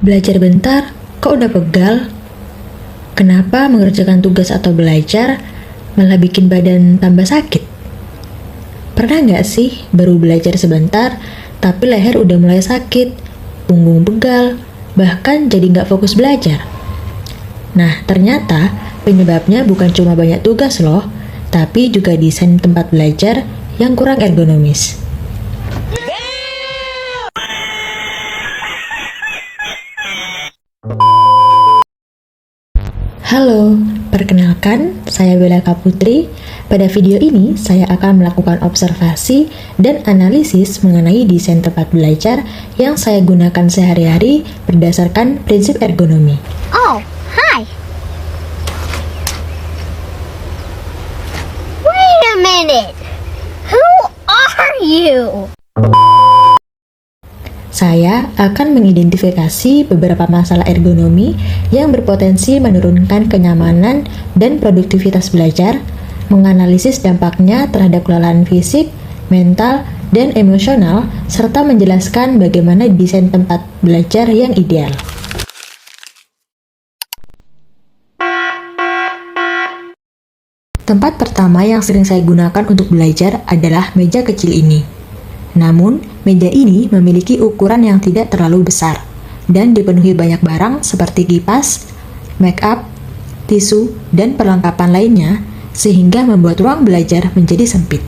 Belajar bentar, kok udah pegal? Kenapa mengerjakan tugas atau belajar malah bikin badan tambah sakit? Pernah nggak sih baru belajar sebentar, tapi leher udah mulai sakit, punggung pegal, bahkan jadi nggak fokus belajar? Nah, ternyata penyebabnya bukan cuma banyak tugas loh, tapi juga desain tempat belajar yang kurang ergonomis. Halo, perkenalkan, saya Bella Kaputri. Pada video ini, saya akan melakukan observasi dan analisis mengenai desain tempat belajar yang saya gunakan sehari-hari berdasarkan prinsip ergonomi. Oh, hi. Wait a minute. Who are you? Saya akan mengidentifikasi beberapa masalah ergonomi yang berpotensi menurunkan kenyamanan dan produktivitas belajar, menganalisis dampaknya terhadap kelelahan fisik, mental, dan emosional, serta menjelaskan bagaimana desain tempat belajar yang ideal. Tempat pertama yang sering saya gunakan untuk belajar adalah meja kecil ini. Namun, meja ini memiliki ukuran yang tidak terlalu besar dan dipenuhi banyak barang seperti kipas, make up, tisu, dan perlengkapan lainnya sehingga membuat ruang belajar menjadi sempit.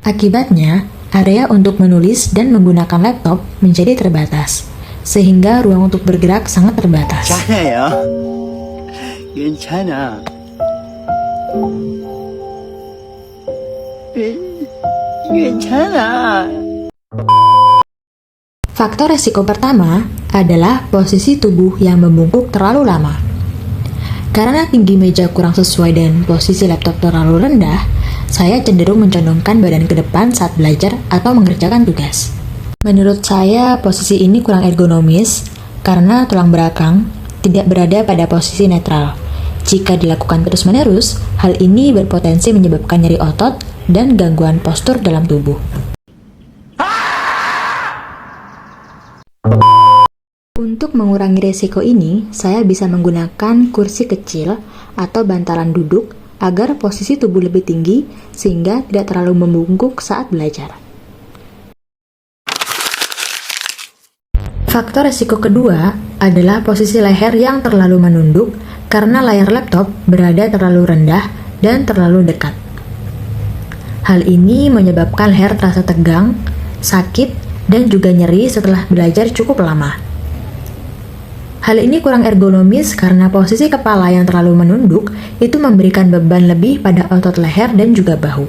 Akibatnya, area untuk menulis dan menggunakan laptop menjadi terbatas, sehingga ruang untuk bergerak sangat terbatas. Faktor resiko pertama adalah posisi tubuh yang membungkuk terlalu lama. Karena tinggi meja kurang sesuai dan posisi laptop terlalu rendah, saya cenderung mencondongkan badan ke depan saat belajar atau mengerjakan tugas. Menurut saya, posisi ini kurang ergonomis karena tulang belakang tidak berada pada posisi netral. Jika dilakukan terus-menerus, hal ini berpotensi menyebabkan nyeri otot dan gangguan postur dalam tubuh. Untuk mengurangi resiko ini, saya bisa menggunakan kursi kecil atau bantalan duduk agar posisi tubuh lebih tinggi sehingga tidak terlalu membungkuk saat belajar. Faktor resiko kedua adalah posisi leher yang terlalu menunduk karena layar laptop berada terlalu rendah dan terlalu dekat. Hal ini menyebabkan leher terasa tegang, sakit, dan juga nyeri setelah belajar cukup lama. Hal ini kurang ergonomis karena posisi kepala yang terlalu menunduk itu memberikan beban lebih pada otot leher dan juga bahu.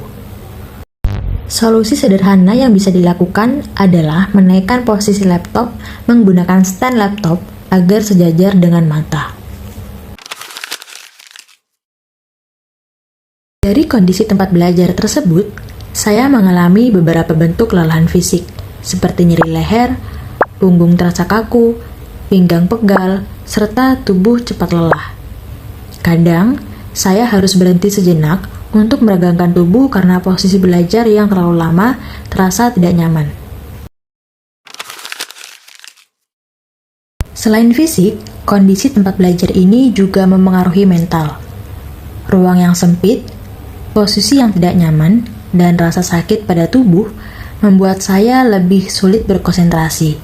Solusi sederhana yang bisa dilakukan adalah menaikkan posisi laptop menggunakan stand laptop agar sejajar dengan mata. Dari kondisi tempat belajar tersebut, saya mengalami beberapa bentuk kelelahan fisik, seperti nyeri leher, punggung terasa kaku, pinggang pegal, serta tubuh cepat lelah. Kadang, saya harus berhenti sejenak untuk meregangkan tubuh karena posisi belajar yang terlalu lama terasa tidak nyaman. Selain fisik, kondisi tempat belajar ini juga memengaruhi mental. Ruang yang sempit, posisi yang tidak nyaman, dan rasa sakit pada tubuh membuat saya lebih sulit berkonsentrasi.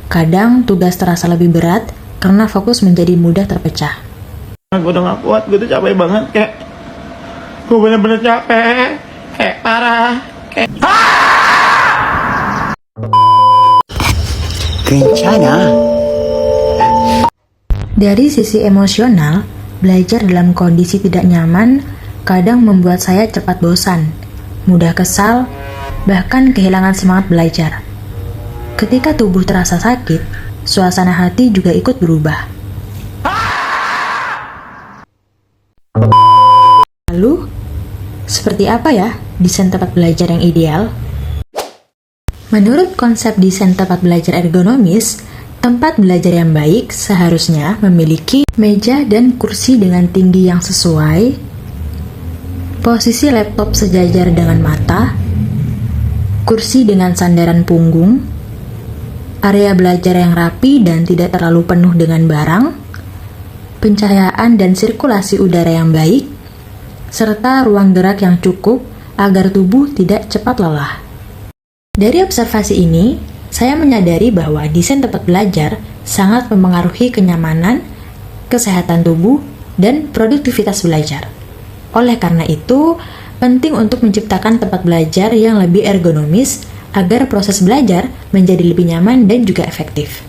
Kadang tugas terasa lebih berat karena fokus menjadi mudah terpecah. Gue udah gak kuat, gue tuh capek banget, kayak gue bener-bener capek, kayak parah, kayak Kencana. Dari sisi emosional, belajar dalam kondisi tidak nyaman kadang membuat saya cepat bosan, mudah kesal, bahkan kehilangan semangat belajar. Ketika tubuh terasa sakit, suasana hati juga ikut berubah. Lalu, seperti apa ya desain tempat belajar yang ideal? Menurut konsep desain tempat belajar ergonomis, tempat belajar yang baik seharusnya memiliki meja dan kursi dengan tinggi yang sesuai, posisi laptop sejajar dengan mata, kursi dengan sandaran punggung, area belajar yang rapi dan tidak terlalu penuh dengan barang, pencahayaan dan sirkulasi udara yang baik, serta ruang gerak yang cukup agar tubuh tidak cepat lelah. Dari observasi ini, saya menyadari bahwa desain tempat belajar sangat mempengaruhi kenyamanan, kesehatan tubuh, dan produktivitas belajar. Oleh karena itu, penting untuk menciptakan tempat belajar yang lebih ergonomis agar proses belajar menjadi lebih nyaman dan juga efektif.